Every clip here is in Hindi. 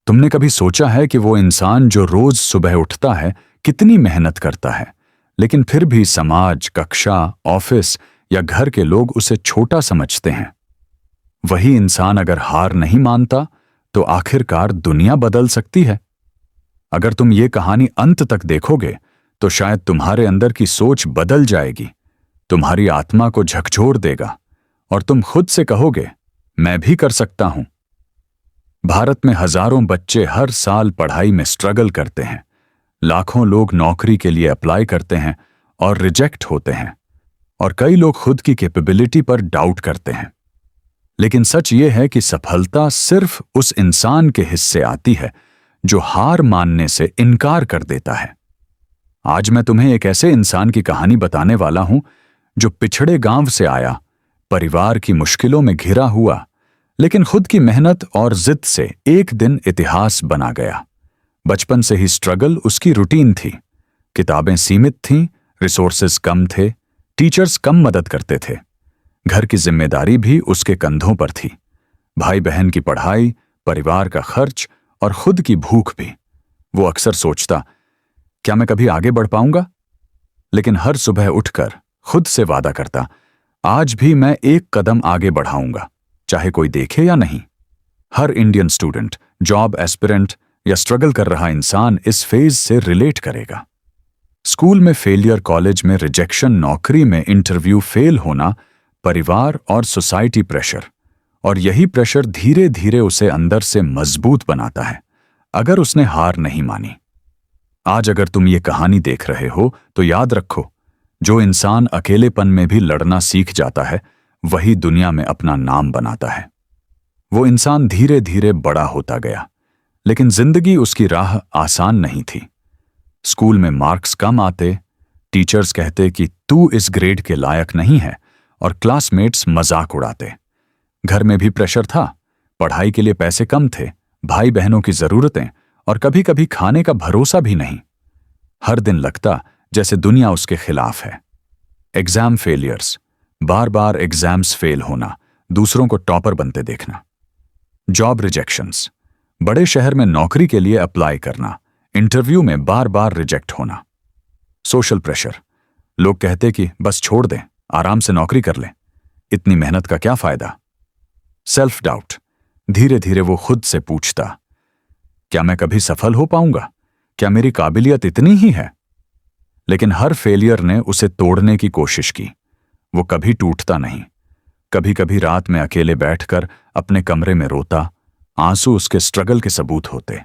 तुमने कभी सोचा है कि वो इंसान जो रोज सुबह उठता है कितनी मेहनत करता है, लेकिन फिर भी समाज, कक्षा, ऑफिस या घर के लोग उसे छोटा समझते हैं। वही इंसान अगर हार नहीं मानता तो आखिरकार दुनिया बदल सकती है। अगर तुम ये कहानी अंत तक देखोगे तो शायद तुम्हारे अंदर की सोच बदल जाएगी, तुम्हारी आत्मा को झकझोर देगा और तुम खुद से कहोगे, मैं भी कर सकता हूं। भारत में हजारों बच्चे हर साल पढ़ाई में स्ट्रगल करते हैं। लाखों लोग नौकरी के लिए अप्लाई करते हैं और रिजेक्ट होते हैं, और कई लोग खुद की कैपेबिलिटी पर डाउट करते हैं। लेकिन सच ये है कि सफलता सिर्फ उस इंसान के हिस्से आती है जो हार मानने से इनकार कर देता है। आज मैं तुम्हें एक ऐसे इंसान की कहानी बताने वाला हूं जो पिछड़े गांव से आया, परिवार की मुश्किलों में घिरा हुआ, लेकिन खुद की मेहनत और जिद से एक दिन इतिहास बना गया। बचपन से ही स्ट्रगल उसकी रूटीन थी। किताबें सीमित थीं, रिसोर्सेज कम थे, टीचर्स कम मदद करते थे, घर की जिम्मेदारी भी उसके कंधों पर थी। भाई बहन की पढ़ाई, परिवार का खर्च और खुद की भूख भी। वो अक्सर सोचता, क्या मैं कभी आगे बढ़ पाऊंगा? लेकिन हर सुबह उठकर खुद से वादा करता, आज भी मैं एक कदम आगे बढ़ाऊंगा, चाहे कोई देखे या नहीं। हर इंडियन स्टूडेंट, जॉब एस्पिरेंट या स्ट्रगल कर रहा इंसान इस फेज से रिलेट करेगा। स्कूल में फेलियर, कॉलेज में रिजेक्शन, नौकरी में इंटरव्यू फेल होना, परिवार और सोसाइटी प्रेशर, और यही प्रेशर धीरे धीरे उसे अंदर से मजबूत बनाता है अगर उसने हार नहीं मानी। आज अगर तुम ये कहानी देख रहे हो तो याद रखो, जो इंसान अकेलेपन में भी लड़ना सीख जाता है वही दुनिया में अपना नाम बनाता है। वो इंसान धीरे धीरे बड़ा होता गया, लेकिन जिंदगी उसकी राह आसान नहीं थी। स्कूल में मार्क्स कम आते, टीचर्स कहते कि तू इस ग्रेड के लायक नहीं है, और क्लासमेट्स मजाक उड़ाते। घर में भी प्रेशर था, पढ़ाई के लिए पैसे कम थे, भाई बहनों की जरूरतें, और कभी कभी खाने का भरोसा भी नहीं। हर दिन लगता जैसे दुनिया उसके खिलाफ है। एग्जाम फेलियर्स, बार बार एग्जाम्स फेल होना, दूसरों को टॉपर बनते देखना। जॉब रिजेक्शंस, बड़े शहर में नौकरी के लिए अप्लाई करना, इंटरव्यू में बार बार रिजेक्ट होना। सोशल प्रेशर, लोग कहते कि बस छोड़ दें, आराम से नौकरी कर लें, इतनी मेहनत का क्या फायदा। सेल्फ डाउट, धीरे धीरे वो खुद से पूछता, क्या मैं कभी सफल हो पाऊंगा? क्या मेरी काबिलियत इतनी ही है? लेकिन हर फेलियर ने उसे तोड़ने की कोशिश की। वो कभी टूटता नहीं। कभी कभी रात में अकेले बैठकर अपने कमरे में रोता, आंसू उसके स्ट्रगल के सबूत होते।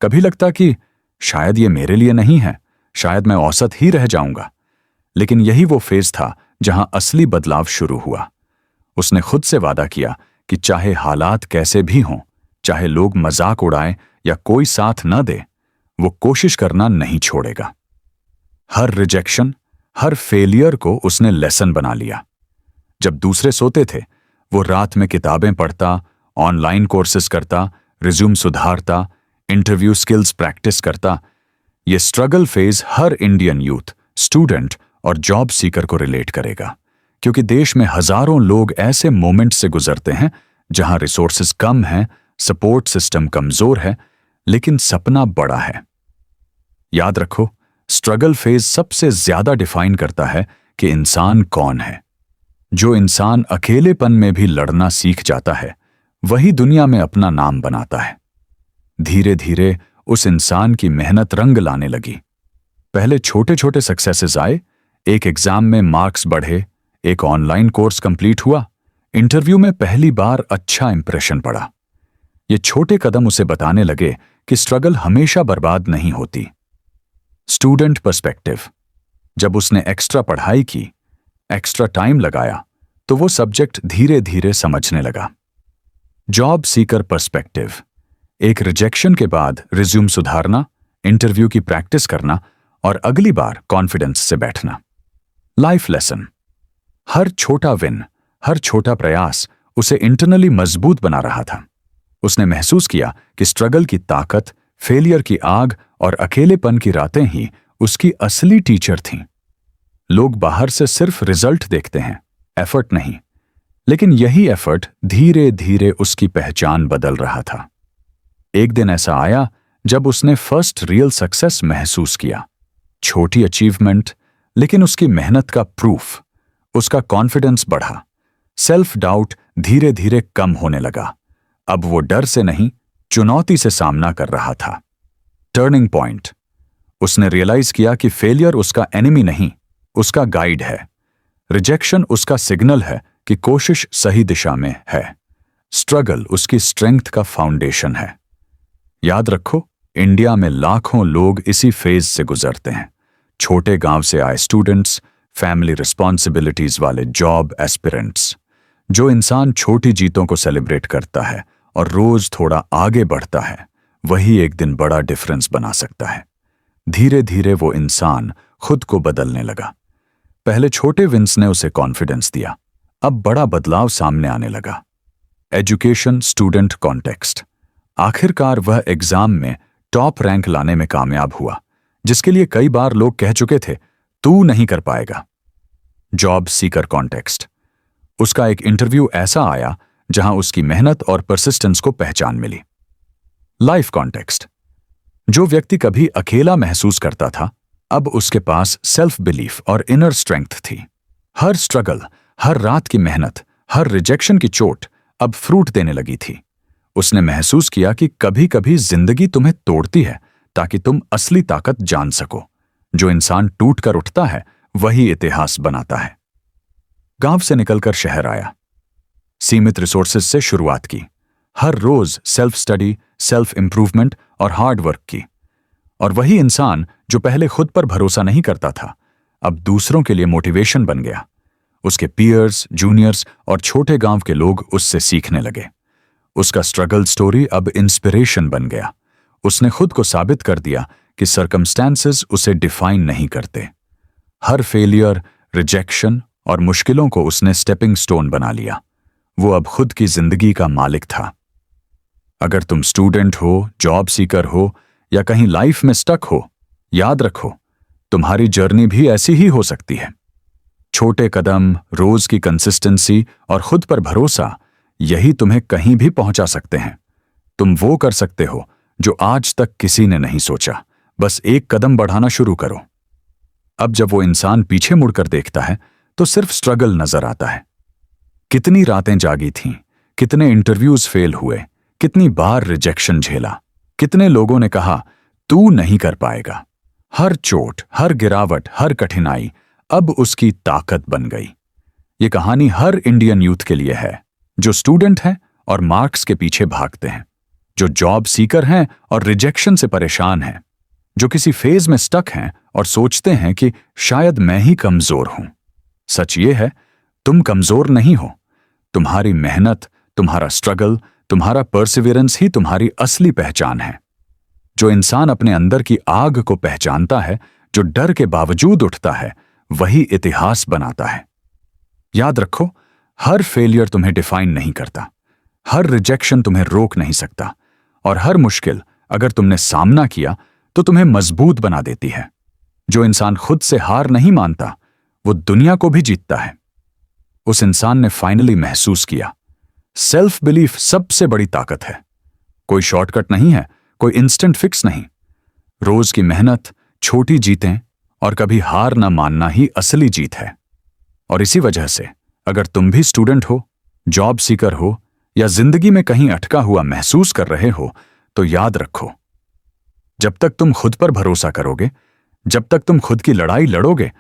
कभी लगता कि शायद ये मेरे लिए नहीं है, शायद मैं औसत ही रह जाऊंगा। लेकिन यही वो फेज था जहां असली बदलाव शुरू हुआ। उसने खुद से वादा किया कि चाहे हालात कैसे भी हों, चाहे लोग मजाक उड़ाएं या कोई साथ न दे, वो कोशिश करना नहीं छोड़ेगा। हर रिजेक्शन, हर फेलियर को उसने लेसन बना लिया। जब दूसरे सोते थे, वो रात में किताबें पढ़ता, ऑनलाइन कोर्सेज करता, रिज्यूम सुधारता, इंटरव्यू स्किल्स प्रैक्टिस करता। ये स्ट्रगल फेज हर इंडियन यूथ, स्टूडेंट और जॉब सीकर को रिलेट करेगा, क्योंकि देश में हजारों लोग ऐसे मोमेंट से गुजरते हैं जहां रिसोर्सेज कम हैं, सपोर्ट सिस्टम कमजोर है, लेकिन सपना बड़ा है। याद रखो, स्ट्रगल फेज सबसे ज्यादा डिफाइन करता है कि इंसान कौन है। जो इंसान अकेलेपन में भी लड़ना सीख जाता है वही दुनिया में अपना नाम बनाता है। धीरे धीरे उस इंसान की मेहनत रंग लाने लगी। पहले छोटे छोटे सक्सेसेस आए, एक एग्जाम में मार्क्स बढ़े, एक ऑनलाइन कोर्स कंप्लीट हुआ, इंटरव्यू में पहली बार अच्छा इंप्रेशन पड़ा। ये छोटे कदम उसे बताने लगे कि स्ट्रगल हमेशा बर्बाद नहीं होती। स्टूडेंट पर्सपेक्टिव, जब उसने एक्स्ट्रा पढ़ाई की, एक्स्ट्रा टाइम लगाया, तो वो सब्जेक्ट धीरे धीरे समझने लगा। जॉब सीकर पर्सपेक्टिव, एक रिजेक्शन के बाद रिज्यूम सुधारना, इंटरव्यू की प्रैक्टिस करना और अगली बार कॉन्फिडेंस से बैठना। लाइफ लेसन, हर छोटा विन, हर छोटा प्रयास उसे इंटरनली मजबूत बना रहा था। उसने महसूस किया कि स्ट्रगल की ताकत, फेलियर की आग और अकेलेपन की रातें ही उसकी असली टीचर थीं। लोग बाहर से सिर्फ रिजल्ट देखते हैं, एफर्ट नहीं, लेकिन यही एफर्ट धीरे धीरे उसकी पहचान बदल रहा था। एक दिन ऐसा आया जब उसने फर्स्ट रियल सक्सेस महसूस किया। छोटी अचीवमेंट, लेकिन उसकी मेहनत का प्रूफ। उसका कॉन्फिडेंस बढ़ा, सेल्फ डाउट धीरे धीरे कम होने लगा। अब वो डर से नहीं, चुनौती से सामना कर रहा था। Turning point. उसने रियलाइज किया कि फेलियर उसका एनिमी नहीं, उसका गाइड है। रिजेक्शन उसका सिग्नल है कि कोशिश सही दिशा में है। स्ट्रगल उसकी स्ट्रेंथ का फाउंडेशन है। याद रखो, इंडिया में लाखों लोग इसी फेज से गुजरते हैं। छोटे गांव से आए स्टूडेंट्स, फैमिली रिस्पॉन्सिबिलिटीज वाले जॉब एस्पिरेंट्स। जो इंसान छोटी जीतों को सेलिब्रेट करता है और रोज थोड़ा आगे बढ़ता है, वही एक दिन बड़ा डिफरेंस बना सकता है। धीरे धीरे वो इंसान खुद को बदलने लगा। पहले छोटे विंस ने उसे कॉन्फिडेंस दिया, अब बड़ा बदलाव सामने आने लगा। Education, student context. आखिरकार वह एग्जाम में टॉप रैंक लाने में कामयाब हुआ, जिसके लिए कई बार लोग कह चुके थे तू नहीं कर पाएगा। Job seeker context. उसका एक इंटरव्यू ऐसा आया जहां उसकी मेहनत और परसिस्टेंस को पहचान मिली। Life context. जो व्यक्ति कभी अकेला महसूस करता था, अब उसके पास सेल्फ बिलीफ और इनर स्ट्रेंथ थी। हर स्ट्रगल, हर रात की मेहनत, हर रिजेक्शन की चोट अब फ्रूट देने लगी थी। उसने महसूस किया कि कभी कभी जिंदगी तुम्हें तोड़ती है ताकि तुम असली ताकत जान सको। जो इंसान टूट कर उठता है, वही इतिहास बनाता है। गांव से निकलकर शहर आया। सीमित रिसोर्सेज से शुरुआत की। हर रोज सेल्फ स्टडी, सेल्फ इंप्रूवमेंट और हार्ड वर्क की। और वही इंसान जो पहले खुद पर भरोसा नहीं करता था, अब दूसरों के लिए मोटिवेशन बन गया। उसके पीयर्स, जूनियर्स और छोटे गांव के लोग उससे सीखने लगे। उसका स्ट्रगल स्टोरी अब इंस्पिरेशन बन गया। उसने खुद को साबित कर दिया कि सर्कमस्टेंसेस उसे डिफाइन नहीं करते। हर फेलियर, रिजेक्शन और मुश्किलों को उसने स्टेपिंग स्टोन बना लिया। वो अब खुद की जिंदगी का मालिक था। अगर तुम स्टूडेंट हो, जॉब सीकर हो या कहीं लाइफ में स्टक हो, याद रखो, तुम्हारी जर्नी भी ऐसी ही हो सकती है। छोटे कदम, रोज की कंसिस्टेंसी और खुद पर भरोसा, यही तुम्हें कहीं भी पहुंचा सकते हैं। तुम वो कर सकते हो जो आज तक किसी ने नहीं सोचा। बस एक कदम बढ़ाना शुरू करो। अब जब वो इंसान पीछे मुड़कर देखता है तो सिर्फ स्ट्रगल नजर आता है। कितनी रातें जागी थीं, कितने इंटरव्यूज फेल हुए, कितनी बार रिजेक्शन झेला, कितने लोगों ने कहा तू नहीं कर पाएगा। हर चोट, हर गिरावट, हर कठिनाई अब उसकी ताकत बन गई। ये कहानी हर इंडियन यूथ के लिए है, जो स्टूडेंट हैं और मार्क्स के पीछे भागते हैं, जो जॉब सीकर हैं और रिजेक्शन से परेशान हैं, जो किसी फेज में स्टक हैं और सोचते हैं कि शायद मैं ही कमजोर हूं। सच ये है, तुम कमजोर नहीं हो। तुम्हारी मेहनत, तुम्हारा स्ट्रगल, तुम्हारा परसिवियरेंस ही तुम्हारी असली पहचान है। जो इंसान अपने अंदर की आग को पहचानता है, जो डर के बावजूद उठता है, वही इतिहास बनाता है। याद रखो, हर फेलियर तुम्हें डिफाइन नहीं करता, हर रिजेक्शन तुम्हें रोक नहीं सकता, और हर मुश्किल अगर तुमने सामना किया तो तुम्हें मजबूत बना देती है। जो इंसान खुद से हार नहीं मानता, वो दुनिया को भी जीतता है। उस इंसान ने फाइनली महसूस किया, सेल्फ बिलीफ सबसे बड़ी ताकत है। कोई शॉर्टकट नहीं है, कोई इंस्टेंट फिक्स नहीं। रोज की मेहनत, छोटी जीतें और कभी हार न मानना ही असली जीत है। और इसी वजह से अगर तुम भी स्टूडेंट हो, जॉब सीकर हो या जिंदगी में कहीं अटका हुआ महसूस कर रहे हो, तो याद रखो, जब तक तुम खुद पर भरोसा करोगे, जब तक तुम खुद की लड़ाई लड़ोगे,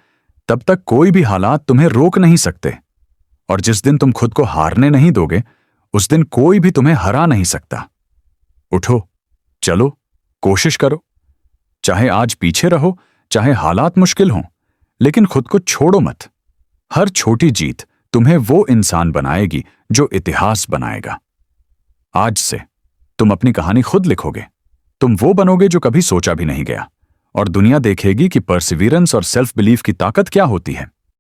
तब तक कोई भी हालात तुम्हें रोक नहीं सकते। और जिस दिन तुम खुद को हारने नहीं दोगे, उस दिन कोई भी तुम्हें हरा नहीं सकता। उठो, चलो, कोशिश करो। चाहे आज पीछे रहो, चाहे हालात मुश्किल हों, लेकिन खुद को छोड़ो मत। हर छोटी जीत तुम्हें वो इंसान बनाएगी जो इतिहास बनाएगा। आज से तुम अपनी कहानी खुद लिखोगे। तुम वो बनोगे जो कभी सोचा भी नहीं गया, और दुनिया देखेगी कि परसिवियरेंस और सेल्फ बिलीफ की ताकत क्या होती है।